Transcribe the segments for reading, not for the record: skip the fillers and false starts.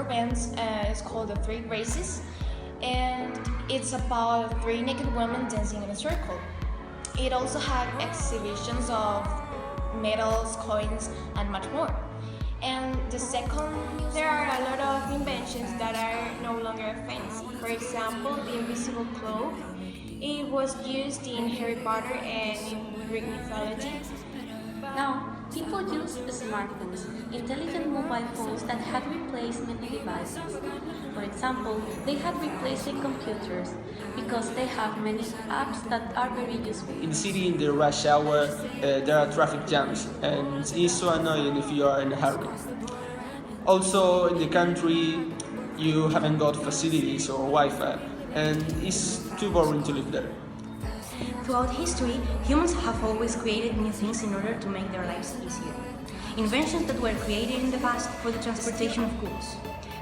events is called the Three Graces, and it's about three naked women dancing in a circle. It also had exhibitions of medals, coins, and much more. And the second, there are a lot of inventions that are no longer fancy. For example, the invisible cloak. It was used in Harry Potter and in Greek mythology. Now, people use smartphones, intelligent mobile phones that had replaced many devices. For example, they have replaced the computers because they have many apps that are very useful. In the city, in the rush hour, there are traffic jams, and it's so annoying if you are in a hurry. Also, in the country, you haven't got facilities or Wi-Fi, and it's too boring to live there. Throughout history, humans have always created new things in order to make their lives easier. Inventions that were created in the past for the transportation of goods.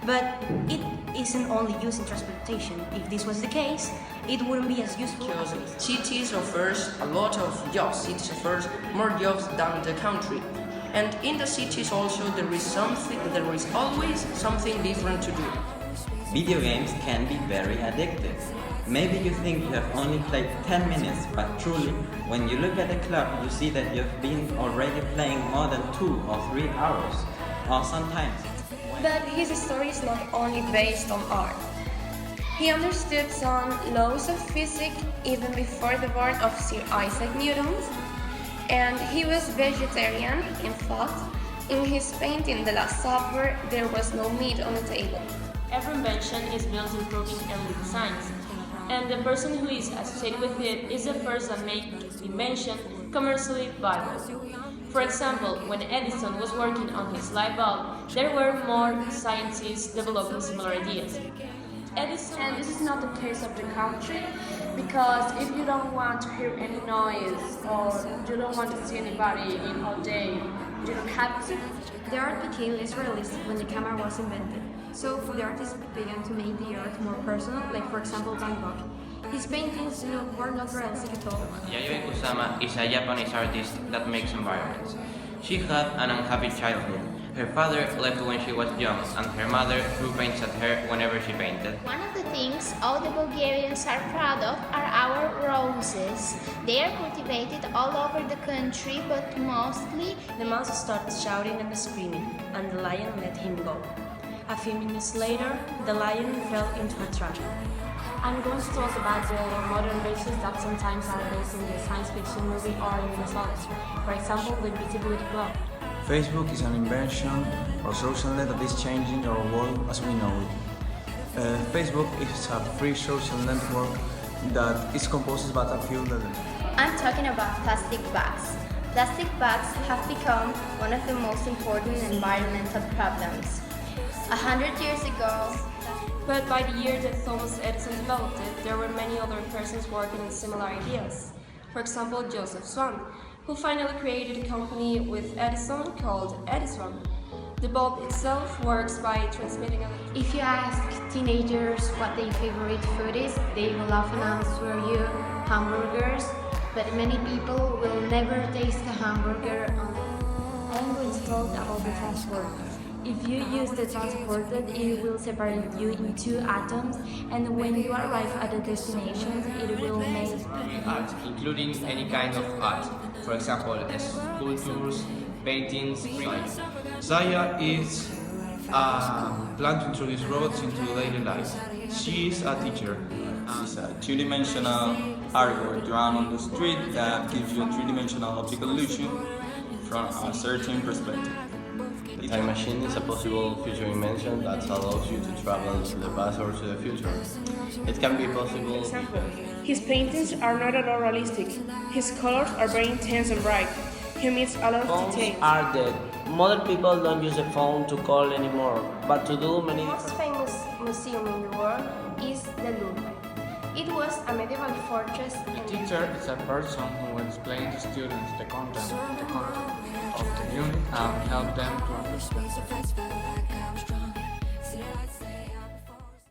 But it isn't only used in transportation. If this was the case, it wouldn't be as useful as it is. Cities offers a lot of jobs. Cities offers more jobs than the country. And in the cities also there is always something different to do. Video games can be very addictive. Maybe you think you have only played 10 minutes, but truly, when you look at the clock, you see that you've been already playing more than 2 or 3 hours, or sometimes. But his story is not only based on art. He understood some laws of physics even before the birth of Sir Isaac Newton, and he was vegetarian. In fact, in his painting The Last Supper, there was no meat on the table. Every invention is built improving early designs, and the person who is associated with it is the first that makes the invention commercially viable. For example, when Edison was working on his light bulb, there were more scientists developing similar ideas. Edison, And this is not the case of the country, because if you don't want to hear any noise or you don't want to see anybody in all day, you don't have to. The art became less realistic when the camera was invented, so the artists began to make the art more personal, like for example Van Gogh. His paintings were not realistic at all. Yayoi Kusama is a Japanese artist that makes environments. She had an unhappy childhood. Her father left when she was young, and her mother threw paints at her whenever she painted. One of the things all the Bulgarians are proud of are our roses. They are cultivated all over the country, but mostly The mouse started shouting and screaming, and the lion let him go. A few minutes later, the lion fell into a trap. I'm going to talk about the modern races that sometimes are based in the science fiction movie or in mythology. For example, the invisibility cloak. Facebook is an invention or social net that is changing our world as we know it. Facebook is a free social network that is composed by a few levels. I'm talking about plastic bags. Plastic bags have become one of the most important environmental problems. 100 years ago, but by the year that Thomas Edison developed it, there were many other persons working on similar ideas. For example, Joseph Swan, who finally created a company with Edison called Edison. The bulb itself works by transmitting electricity. If you ask teenagers what their favorite food is, they will often answer you hamburgers, but many people will never taste a hamburger. I'm going to talk about the transporter. If you use the transporter, it will separate you in 2 atoms, and when you arrive at the destination, it will make art, including any kind of art. For example, sculptures, paintings, drawings. Zaya is a plan to introduce robots into daily life. She is a teacher. It's a two-dimensional artwork drawn on the street that gives you a three-dimensional optical illusion from a certain perspective. The time machine is a possible future invention that allows you to travel to the past or to the future. It can be possible. His paintings are not at all realistic. His colors are very intense and bright. He meets a lot of detail. Are dead. Modern people don't use a phone to call anymore, but to do many. The most famous museum in the world is the Louvre. It was a medieval fortress. A teacher is a person who explains to students the content of the unit and help them to understand.